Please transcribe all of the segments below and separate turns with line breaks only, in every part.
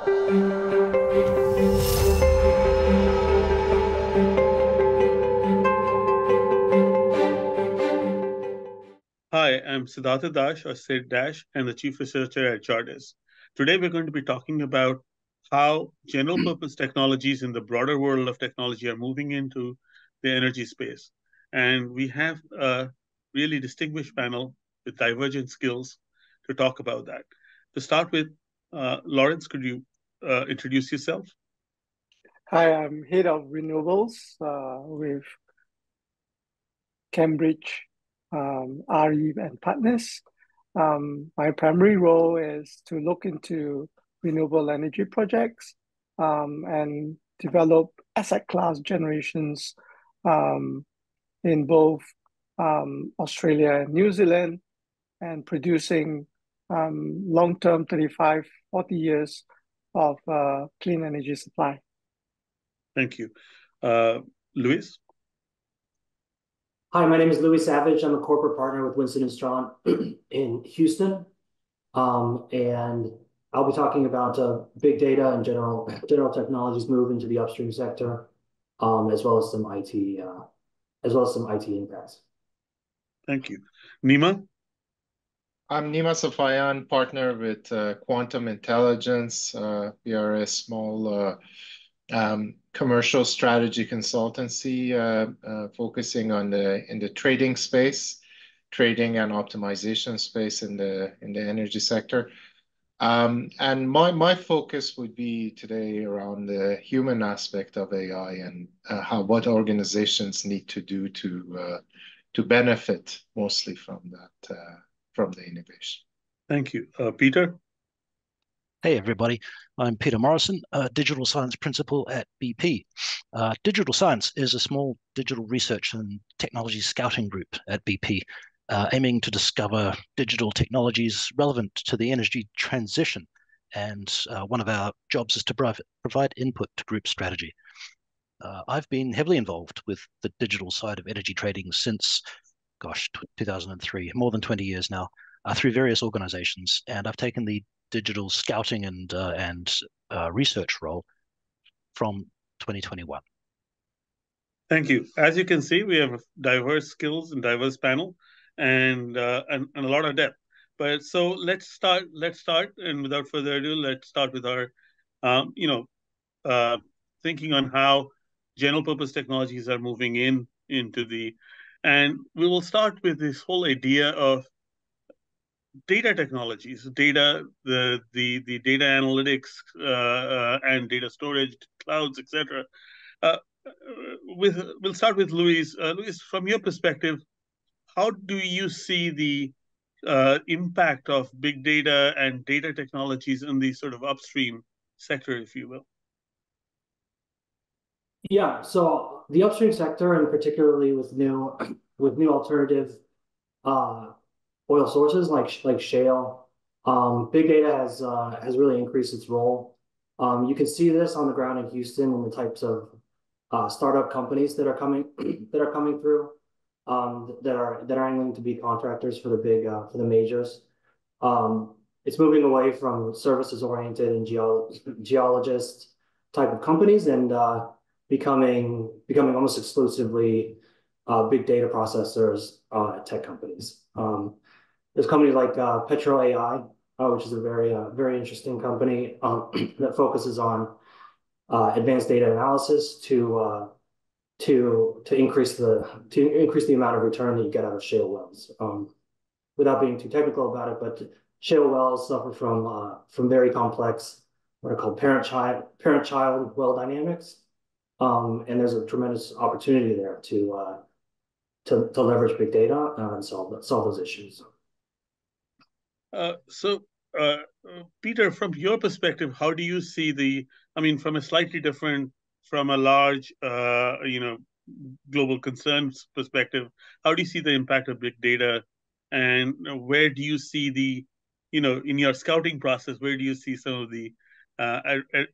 Hi, I'm Sidhartha Dash, or Sid Dash, and the Chief Researcher at Chartis. Today, we're going to be talking about how general purpose technologies in the broader world of technology are moving into the energy space. And we have a really distinguished panel with divergent skills to talk about that. To start with, Laurence, could you introduce yourself?
Hi, I'm head of Renewables with Cambridge RE and Partners. My primary role is to look into renewable energy projects and develop asset class generations in both Australia and New Zealand, and producing long-term 35, 40 years of clean energy supply.
Thank you. Luis?
Hi, my name is Louis Savage. I'm a corporate partner with Winston and Strawn in Houston. And I'll be talking about big data and general technologies move into the upstream sector, as well as some IT impacts.
Thank you. Nima?
I'm Nima Safaian, partner with Quantum Intelligence. We are a small commercial strategy consultancy focusing on in the trading space, trading and optimization space in the energy sector. And my focus would be today around the human aspect of AI and what organizations need to do to benefit mostly from that from the innovation.
Thank you. Peter?
Hey, everybody. I'm Peter Morrison, a digital science principal at BP. Digital Science is a small digital research and technology scouting group at BP, aiming to discover digital technologies relevant to the energy transition. And one of our jobs is to provide input to group strategy. I've been heavily involved with the digital side of energy trading since, 2003, more than 20 years now, through various organizations. And I've taken the digital scouting and research role from 2021.
Thank you. As you can see, we have diverse skills and diverse panel, and a lot of depth. But so let's start. And without further ado, let's start with our, thinking on how general purpose technologies are moving into the, and we will start with this whole idea of data technologies, the data analytics and data storage, clouds, etc. We'll start with Luis. Luis, from your perspective, how do you see the impact of big data and data technologies in the sort of upstream sector, if you will?
Yeah, so the upstream sector, and particularly with new alternative oil sources like shale, big data has really increased its role. You can see this on the ground in Houston and the types of startup companies that are coming through, that are aiming to be contractors for the majors. It's moving away from services oriented and geologist type of companies and becoming almost exclusively big data processors tech companies. There's companies like Petro AI, which is a very interesting company that focuses on advanced data analysis to increase the amount of return that you get out of shale wells. Without being too technical about it, but shale wells suffer from very complex what are called parent-child well dynamics, and there's a tremendous opportunity there to leverage big data and solve those issues.
Peter, from your perspective, how do you see from a slightly different, from a large, global concerns perspective, how do you see the impact of big data, and where do you see in your scouting process, where do you see some of the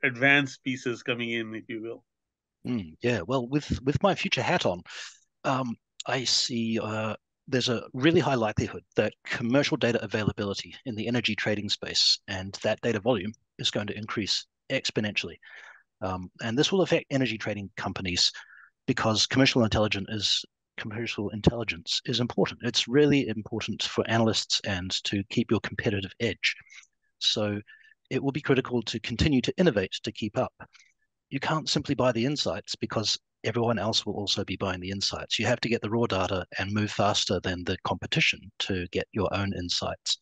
advanced pieces coming in, if you will?
Yeah, well, with my future hat on, I see there's a really high likelihood that commercial data availability in the energy trading space and that data volume is going to increase exponentially. And this will affect energy trading companies because commercial intelligence is important. It's really important for analysts and to keep your competitive edge. So it will be critical to continue to innovate to keep up. You can't simply buy the insights because everyone else will also be buying the insights. You have to get the raw data and move faster than the competition to get your own insights.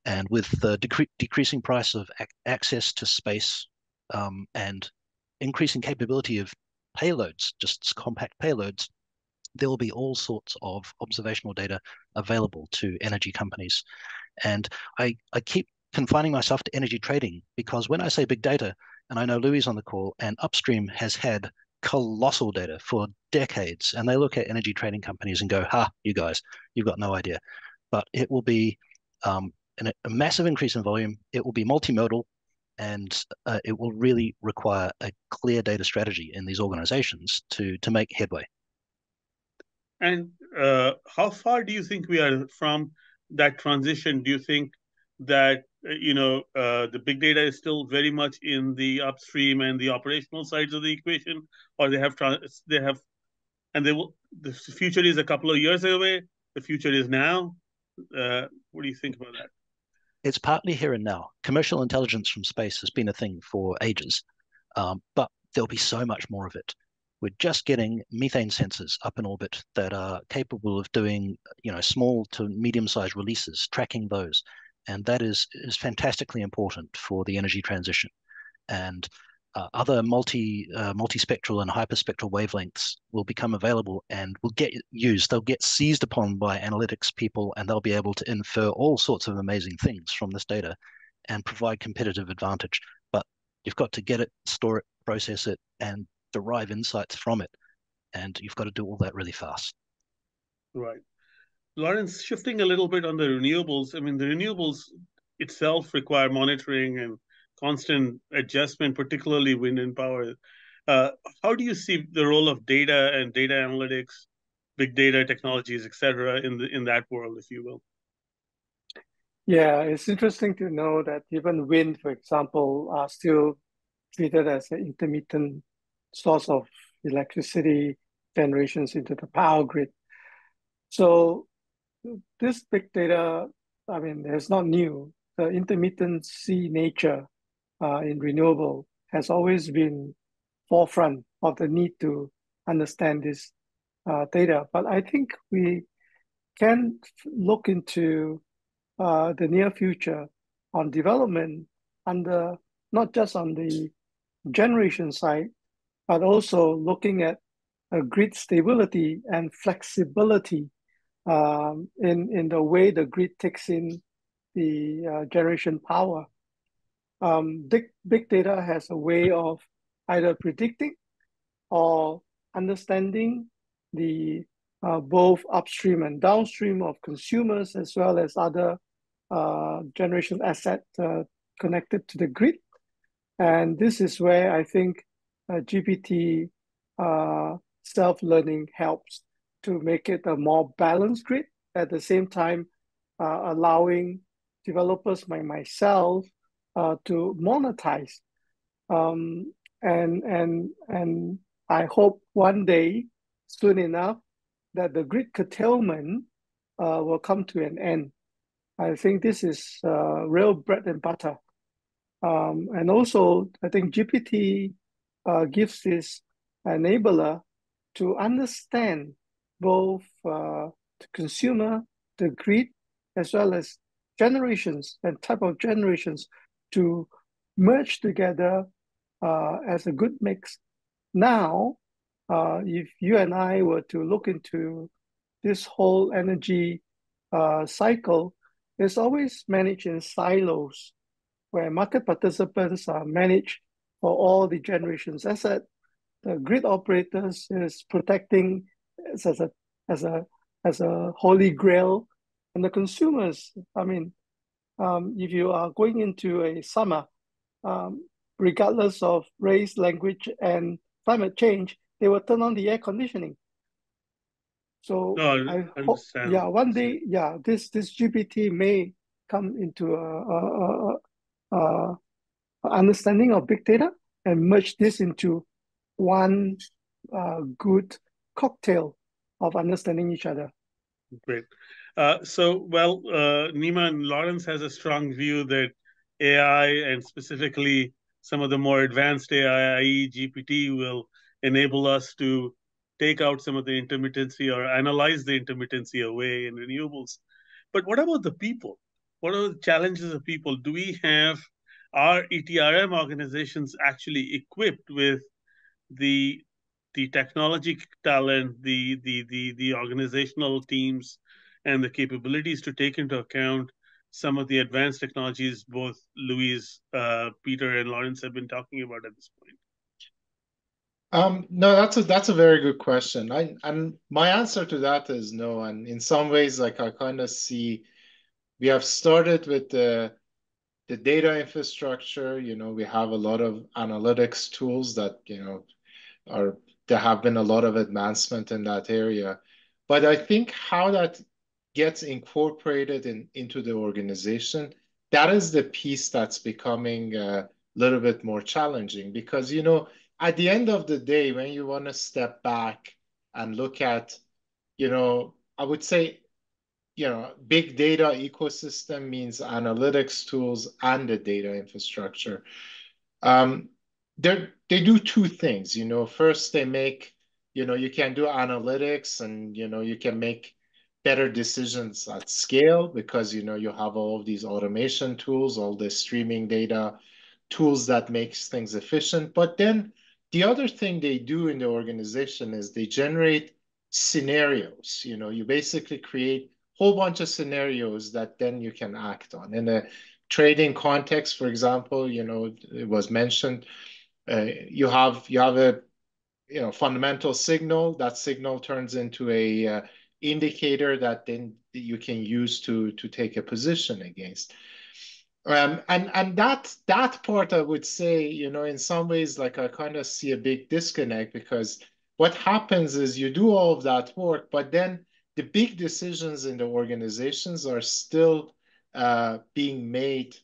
And with the decreasing price of access to space and increasing capability of payloads, just compact payloads, there will be all sorts of observational data available to energy companies. And I keep confining myself to energy trading because when I say big data, and I know Louis on the call, and upstream has had colossal data for decades, and they look at energy trading companies and go, ha, you guys, you've got no idea. But it will be a massive increase in volume. It will be multimodal, and it will really require a clear data strategy in these organizations to make headway.
And how far do you think we are from that transition? Do you think that the big data is still very much in the upstream and the operational sides of the equation, or the future is a couple of years away? The future is now. What do you think about that?
It's partly here and now. Commercial intelligence from space has been a thing for ages, but there'll be so much more of it. We're just getting methane sensors up in orbit that are capable of doing, small to medium-sized releases, tracking those, and that is fantastically important for the energy transition. And other multispectral and hyperspectral wavelengths will become available and will get used. They'll get seized upon by analytics people, and they'll be able to infer all sorts of amazing things from this data and provide competitive advantage. But you've got to get it, store it, process it, and derive insights from it. And you've got to do all that really fast.
Right. Laurence, shifting a little bit on the renewables, I mean, the renewables itself require monitoring and constant adjustment, particularly wind and power. How do you see the role of data and data analytics, big data technologies, etc., in that world, if you will?
Yeah, it's interesting to know that even wind, for example, are still treated as an intermittent source of electricity generations into the power grid. So this big data, I mean, it's not new. The intermittency nature in renewable has always been forefront of the need to understand this data. But I think we can look into the near future on development under not just on the generation side, but also looking at grid stability and flexibility in the way the grid takes in the generation power. Big data has a way of either predicting or understanding the both upstream and downstream of consumers, as well as other generation asset connected to the grid. And this is where I think GPT self-learning helps to make it a more balanced grid, at the same time allowing developers like myself to monetize. And I hope one day, soon enough, that the grid curtailment will come to an end. I think this is real bread and butter. And also, I think GPT gives this enabler to understand both the consumer, the grid, as well as generations and type of generations to merge together as a good mix. Now, if you and I were to look into this whole energy cycle, it's always managed in silos, where market participants are managed for all the generations asset. The grid operators is protecting as a holy grail, and the consumers. I mean, if you are going into a summer, regardless of race, language, and climate change, they will turn on the air conditioning. So
No,
I hope,
understand.
yeah, one day, yeah, this GPT may come into understanding of big data and merge this into one good cocktail of understanding each other.
Great. Nima and Laurence has a strong view that AI and specifically some of the more advanced AI, i.e. GPT, will enable us to take out some of the intermittency or analyze the intermittency away in renewables. But what about the people? What are the challenges of people? Do we have our ETRM organizations actually equipped with the the technology talent, the organizational teams, and the capabilities to take into account some of the advanced technologies both Louise, Peter, and Laurence have been talking about at this point?
No, that's a very good question. And my answer to that is no. And in some ways, like I kind of see, we have started with the data infrastructure. We have a lot of analytics tools that are there have been a lot of advancement in that area. But I think how that gets incorporated into the organization, that is the piece that's becoming a little bit more challenging because, at the end of the day, when you want to step back and look at, I would say, big data ecosystem means analytics tools and the data infrastructure. Um, they do two things. First they make, you can do analytics and, you can make better decisions at scale because, you have all of these automation tools, all the streaming data tools that makes things efficient. But then the other thing they do in the organization is they generate scenarios. You basically create a whole bunch of scenarios that then you can act on. In a trading context, for example, it was mentioned, you have a fundamental signal. That signal turns into a indicator that then you can use to take a position against. And that part, I would say, in some ways, like I kind of see a big disconnect because what happens is you do all of that work, but then the big decisions in the organizations are still being made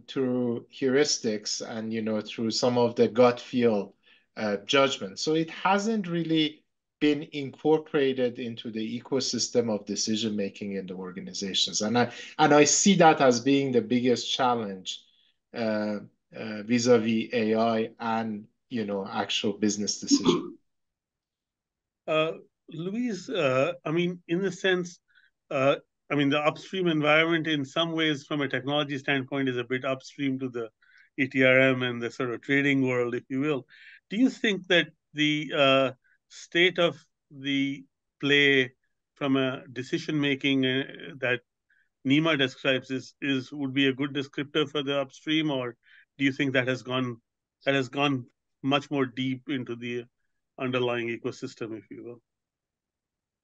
through heuristics and through some of the gut feel judgment. So it hasn't really been incorporated into the ecosystem of decision making in the organizations, and I see that as being the biggest challenge vis-a-vis AI and actual business decision.
Uh, Louise, I mean, in the sense, uh, I mean, the upstream environment in some ways, from a technology standpoint, is a bit upstream to the ETRM and the sort of trading world, if you will. Do you think that the state of the play from a decision making that Nima describes is would be a good descriptor for the upstream, or do you think that has gone much more deep into the underlying ecosystem, if you will?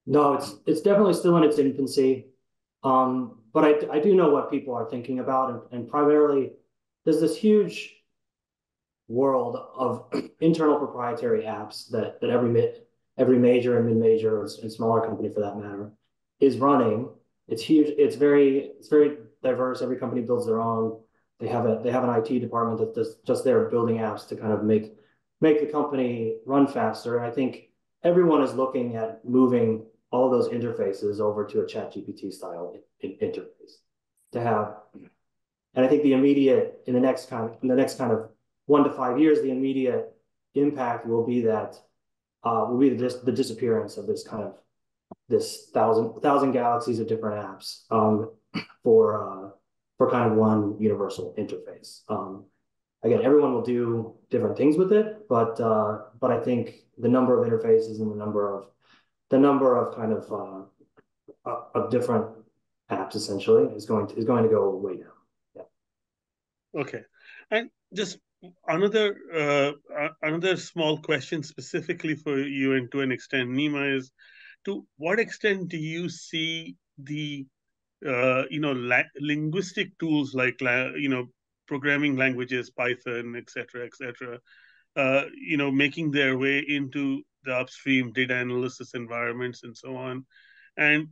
No, it's definitely still in its infancy. But I do know what people are thinking about, and primarily there's this huge world of internal proprietary apps that every major and mid-major and smaller company for that matter is running. It's huge. It's very diverse. Every company builds their own. They have an IT department that's just there building apps to kind of make the company run faster. And I think everyone is looking at moving all those interfaces over to a ChatGPT style interface to have. And I think in the next kind of 1 to 5 years, the immediate impact will be the disappearance of this thousand galaxies of different apps for kind of one universal interface. Again, everyone will do different things with it, but I think the number of interfaces and the number of kind of different apps essentially is going to go way down. Yeah.
Okay. And just another small question specifically for you and to an extent, Nima, is to what extent do you see the linguistic tools like programming languages, Python, etc., making their way into the upstream data analysis environments and so on, and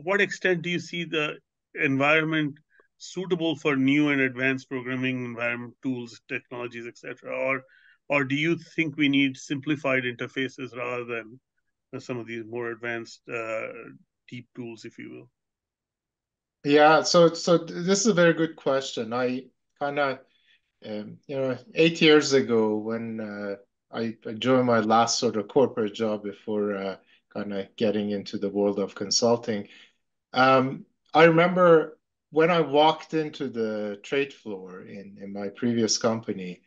what extent do you see the environment suitable for new and advanced programming environment tools, technologies, etc.? Or do you think we need simplified interfaces rather than some of these more advanced deep tools, if you will?
Yeah, so this is a very good question. I kind of, 8 years ago when I joined my last sort of corporate job before kind of getting into the world of consulting, I remember when I walked into the trade floor in my previous company,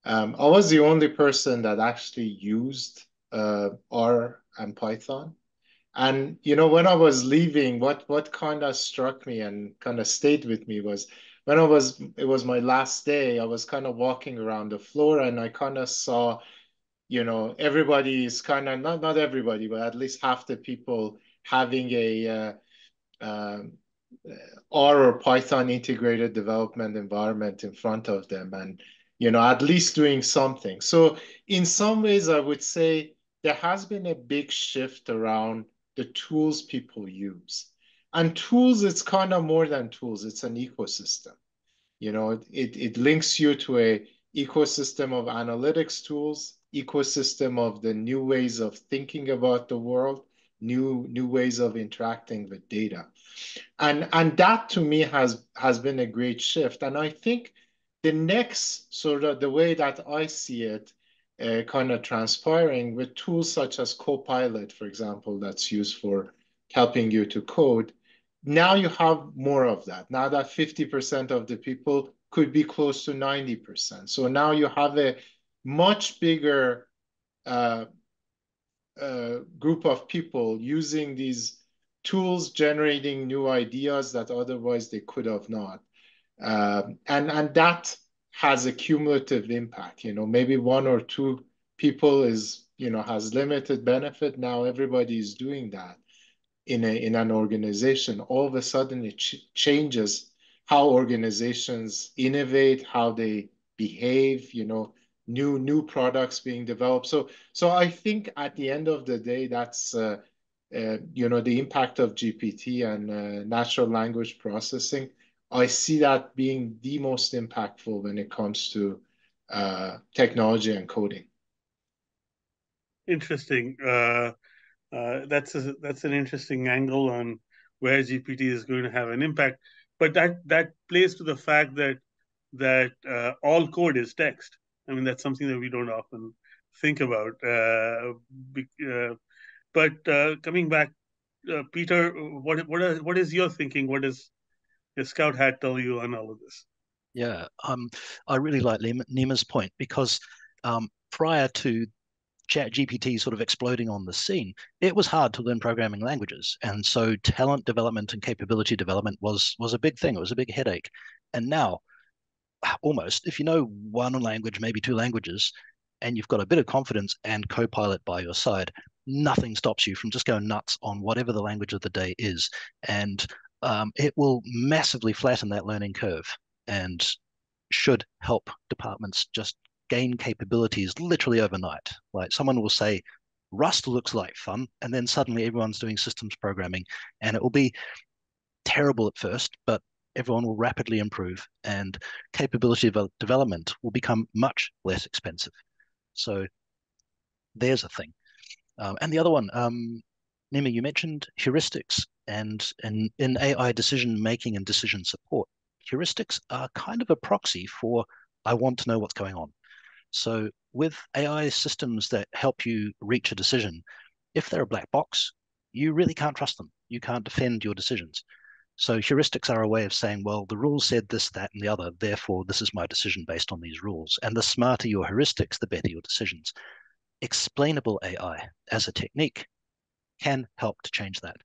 I was the only person that actually used R and Python. And when I was leaving, what kind of struck me and kind of stayed with me was when it was my last day, I was kind of walking around the floor and I kind of saw, everybody's kind of not everybody, but at least half the people having a um, R or Python integrated development environment in front of them and, at least doing something. So in some ways, I would say there has been a big shift around the tools people use. And tools, it's kind of more than tools. It's an ecosystem. It links you to a ecosystem of analytics tools, ecosystem of the new ways of thinking about the world, new ways of interacting with data. And that to me has been a great shift. And I think the next sort of the way that I see it kind of transpiring with tools such as Copilot, for example, that's used for helping you to code. Now you have more of that. Now that 50% of the people could be close to 90%. So now you have a much bigger uh, group of people using these tools, generating new ideas that otherwise they could have not. And that has a cumulative impact. Maybe one or two people has limited benefit. Now everybody is doing that in an organization. All of a sudden it changes how organizations innovate, how they behave, new products being developed. So I think at the end of the day, that's the impact of GPT and natural language processing. I see that being the most impactful when it comes to technology and coding.
Interesting. That's an interesting angle on where GPT is going to have an impact. But that plays to the fact that all code is text. I mean, that's something that we don't often think about. But coming back, Peter, what is your thinking? What does your scout hat tell you on all of this?
Yeah, I really like Nima's point because prior to ChatGPT sort of exploding on the scene, it was hard to learn programming languages, and so talent development and capability development was a big thing. It was a big headache, and now almost if you know one language, maybe two languages, and you've got a bit of confidence and Copilot by your side, nothing stops you from just going nuts on whatever the language of the day is, and it will massively flatten that learning curve and should help departments just gain capabilities literally overnight. Like someone will say, Rust looks like fun, and then suddenly everyone's doing systems programming, and it will be terrible at first, but everyone will rapidly improve, and capability development will become much less expensive. So there's a thing. And the other one, Nima, you mentioned heuristics, and in AI decision making and decision support, heuristics are kind of a proxy for I want to know what's going on. So with AI systems that help you reach a decision, if they're a black box, you really can't trust them. You can't defend your decisions. So heuristics are a way of saying, well, the rules said this, that, and the other, therefore this is my decision based on these rules. And the smarter your heuristics, the better your decisions. Explainable AI as a technique can help to change that.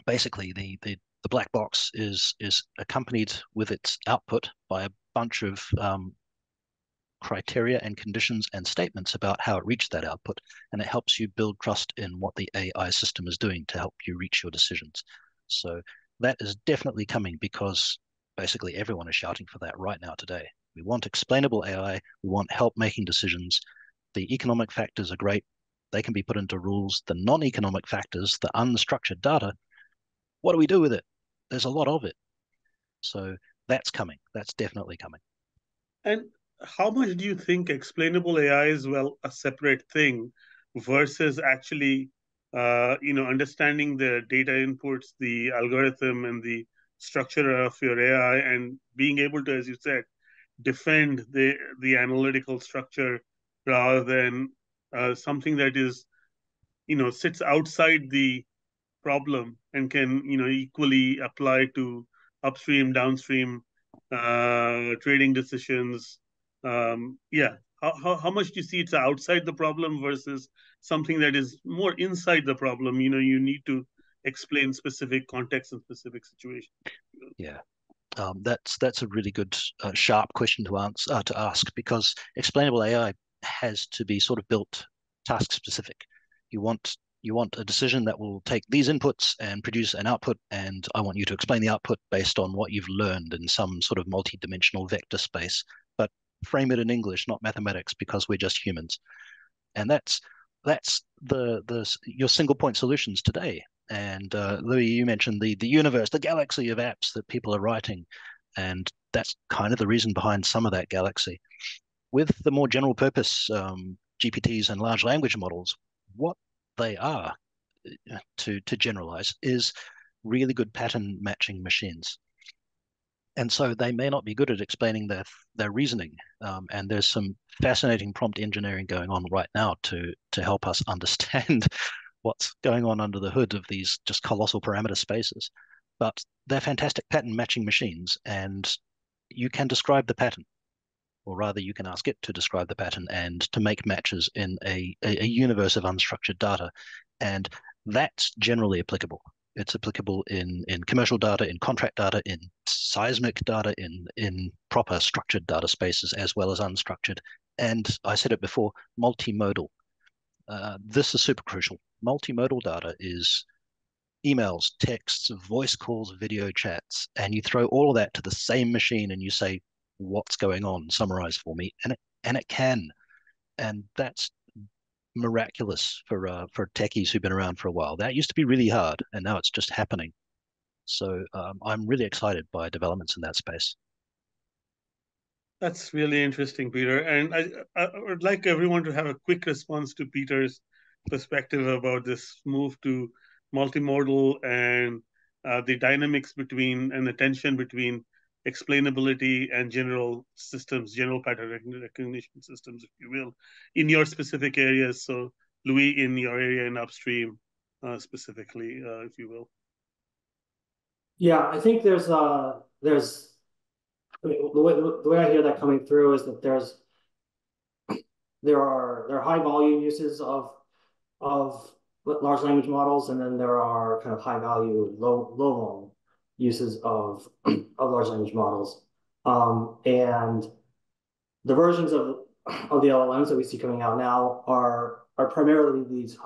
Basically, the black box is accompanied with its output by a bunch of criteria and conditions and statements about how it reached that output, and it helps you build trust in what the AI system is doing to help you reach your decisions. So that is definitely coming because basically everyone is shouting for that right now today. We want explainable AI. We want help making decisions. The economic factors are great. They can be put into rules. The non-economic factors, the unstructured data, what do we do with it? There's a lot of it. So that's coming. That's definitely coming.
And how much do you think explainable AI is, well, a separate thing versus actually, understanding the data inputs, the algorithm, and the structure of your AI, and being able to, as you said, defend the analytical structure rather than something that is, sits outside the problem and can, equally apply to upstream, downstream trading decisions. Yeah. How much do you see it's outside the problem versus something that is more inside the problem? You need to explain specific context and specific situations.
Yeah. That's a really good sharp question to ask, because explainable AI has to be sort of built task specific. You want a decision that will take these inputs and produce an output, and I want you to explain the output based on what you've learned in some sort of multi-dimensional vector space, but frame it in English, not mathematics, because we're just humans. And that's your single point solutions today. And Louis, you mentioned the universe, the galaxy of apps that people are writing, and that's kind of the reason behind some of that galaxy. With the more general purpose GPTs and large language models, what they are, to generalize, is really good pattern matching machines. And so they may not be good at explaining their reasoning. And there's some fascinating prompt engineering going on right now to help us understand what's going on under the hood of these just colossal parameter spaces. But they're fantastic pattern matching machines, and you can describe the pattern, or rather you can ask it to describe the pattern and to make matches in a universe of unstructured data. And that's generally applicable. It's applicable in commercial data, in contract data, in seismic data, in proper structured data spaces, as well as unstructured. And I said it before, multimodal. This is super crucial. Multimodal data is emails, texts, voice calls, video chats, and you throw all of that to the same machine and you say, what's going on? Summarize for me. And it can. And that's miraculous for techies who've been around for a while. That used to be really hard, and now it's just happening. So I'm really excited by developments in that space.
That's really interesting, Peter. And I would like everyone to have a quick response to Peter's perspective about this move to multimodal and the dynamics between and the tension between explainability and general systems, general pattern recognition systems, if you will, in your specific areas. So, Louis, in your area in upstream specifically, if you will.
Yeah, I think there's I mean, the way I hear that coming through is that there are high volume uses of large language models, and then there are kind of high value, low volume uses of large language models. And the versions of the LLMs that we see coming out now are primarily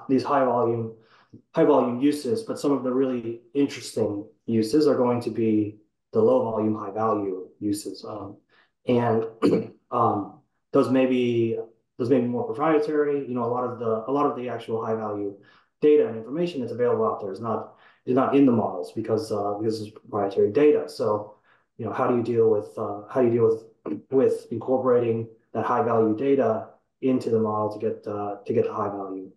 these high volume uses, but some of the really interesting uses are going to be the low volume, high value uses. And those may be more proprietary. You know, a lot of the actual high value data and information that's available out there is not in the models because it's proprietary data. So, you know, how do you deal with incorporating that high value data into the model to get the high value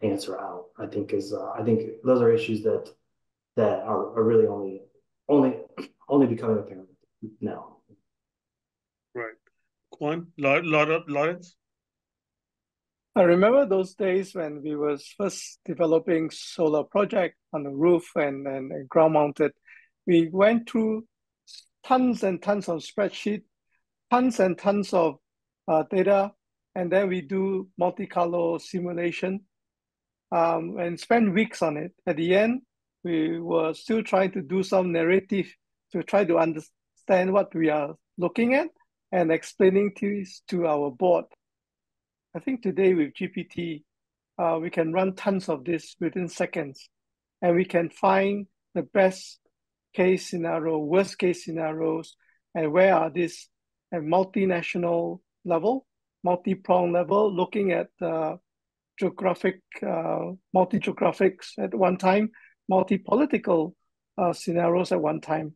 answer out? I think those are issues that are really only becoming apparent now.
Right. Kwan, Laurence?
I remember those days when we were first developing solar project on the roof and ground mounted. We went through tons and tons of spreadsheet, tons and tons of data, and then we do multicolor simulation and spend weeks on it. At the end, we were still trying to do some narrative to try to understand what we are looking at and explaining to our board. I think today with GPT, we can run tons of this within seconds, and we can find the best case scenario, worst case scenarios, and where are these at multinational level, multi-prong level, looking at geographic, multi-geographics at one time, multi-political scenarios at one time.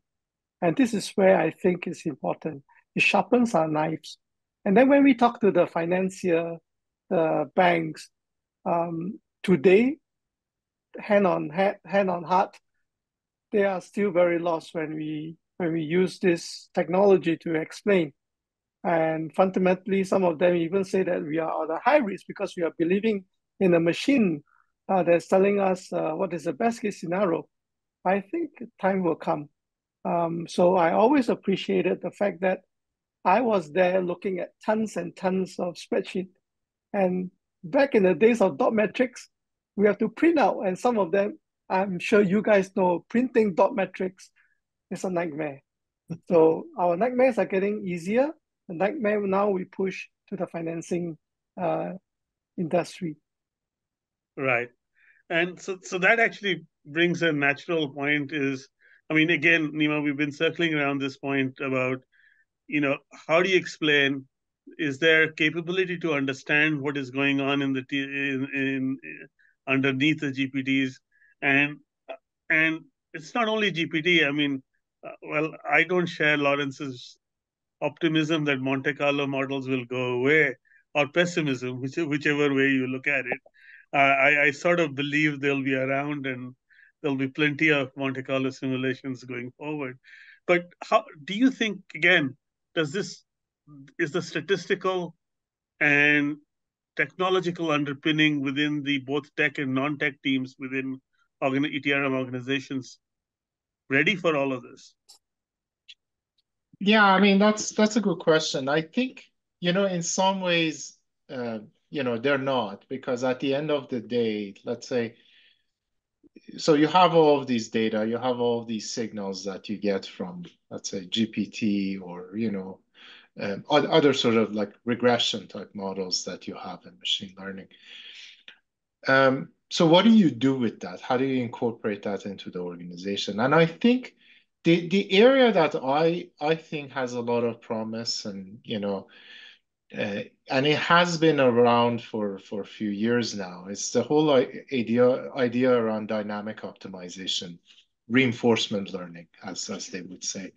And this is where I think is important. It sharpens our knives. And then when we talk to the financier, the banks, today, hand on heart, they are still very lost when we use this technology to explain. And fundamentally, some of them even say that we are at a high risk because we are believing in a machine that's telling us what is the best case scenario. I think time will come. So I always appreciated the fact that I was there looking at tons and tons of spreadsheet. And back in the days of dot metrics, we have to print out, and some of them, I'm sure you guys know, printing dot metrics is a nightmare. So our nightmares are getting easier. The nightmare now we push to the financing industry.
Right. And so that actually brings a natural point is, I mean, again, Nima, we've been circling around this point about, how do you explain, is there capability to understand what is going on in the underneath the GPTs? And it's not only GPT. I mean, well, I don't share Lawrence's optimism that Monte Carlo models will go away, or pessimism, whichever way you look at it. I sort of believe they'll be around and there'll be plenty of Monte Carlo simulations going forward. But how do you think, again, is the statistical and technological underpinning within the both tech and non-tech teams within ETRM organizations ready for all of this?
Yeah, I mean, that's a good question. I think, in some ways, they're not, because at the end of the day, let's say, so you have all of these data, you have all of these signals that you get from, let's say, GPT or, other sort of like regression type models that you have in machine learning. So what do you do with that? How do you incorporate that into the organization? And I think the area that I think has a lot of promise, and and it has been around for a few years now. It's the whole idea around dynamic optimization, reinforcement learning, as they would say.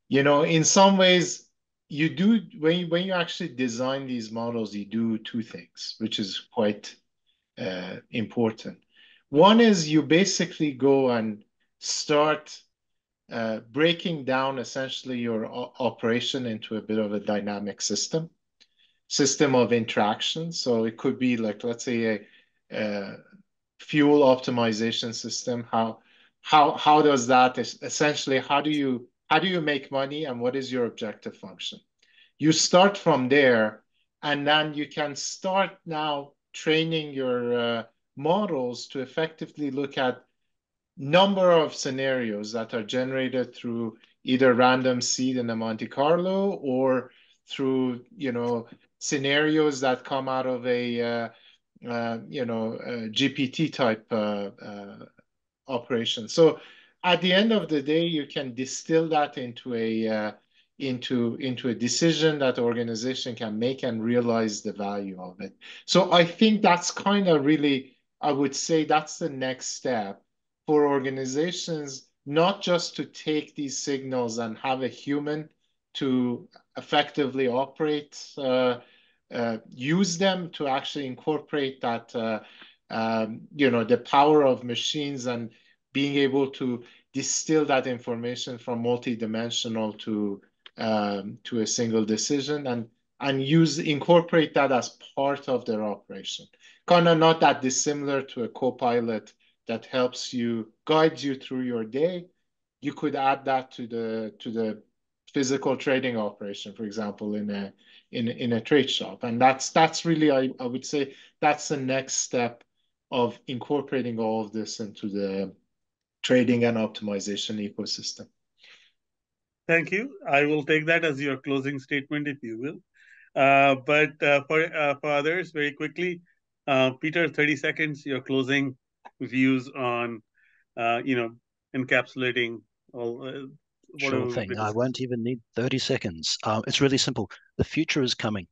In some ways, you do when you actually design these models, you do two things, which is quite important. One is you basically go and start breaking down essentially your operation into a bit of a dynamic system of interaction. So it could be like, let's say, a fuel optimization system. How does that essentially, how do you make money, and what is your objective function? You start from there, and then you can start now training your models to effectively look at number of scenarios that are generated through either random seed in a Monte Carlo, or through scenarios that come out of a GPT type operation. So at the end of the day, you can distill that into a decision that the organization can make and realize the value of it. So I think that's kind of really, I would say that's the next step for organizations, not just to take these signals and have a human to effectively operate, use them to actually incorporate that, the power of machines and being able to distill that information from multi-dimensional to a single decision, and incorporate that as part of their operation. Kind of not that dissimilar to a co-pilot that helps you, guides you through your day. You could add that to the physical trading operation, for example, in a trade shop. And that's really, I would say, that's the next step of incorporating all of this into the trading and optimization ecosystem.
Thank you. I will take that as your closing statement, if you will. But for others, very quickly, Peter, 30 seconds, your closing views on, encapsulating all.
Sure thing. I won't even need 30 seconds. It's really simple. The future is coming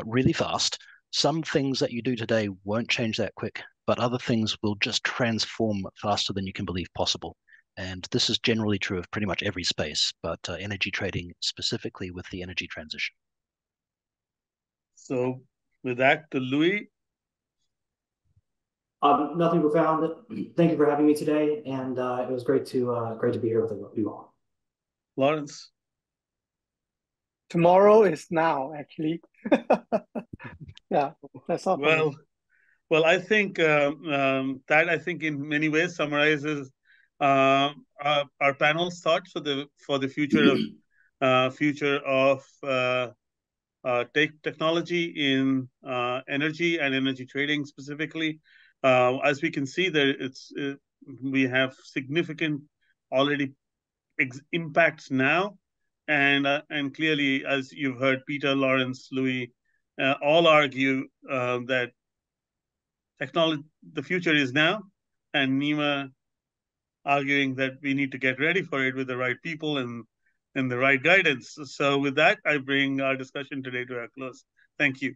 really fast. Some things that you do today won't change that quick, but other things will just transform faster than you can believe possible. And this is generally true of pretty much every space, but energy trading specifically with the energy transition.
So with that, to Louis.
Nothing profound. Thank you for having me today, and it was great to be here with you all.
Laurence.
Tomorrow is now, actually. Yeah, that's all.
Well, I think that I think in many ways summarizes our panel's thoughts for the future of technology in energy and energy trading specifically. As we can see, we have significant already impacts now, and clearly, as you've heard, Peter, Laurence, Louis, all argue that the future is now, and Nima arguing that we need to get ready for it with the right people and the right guidance. So with that, I bring our discussion today to a close. Thank you.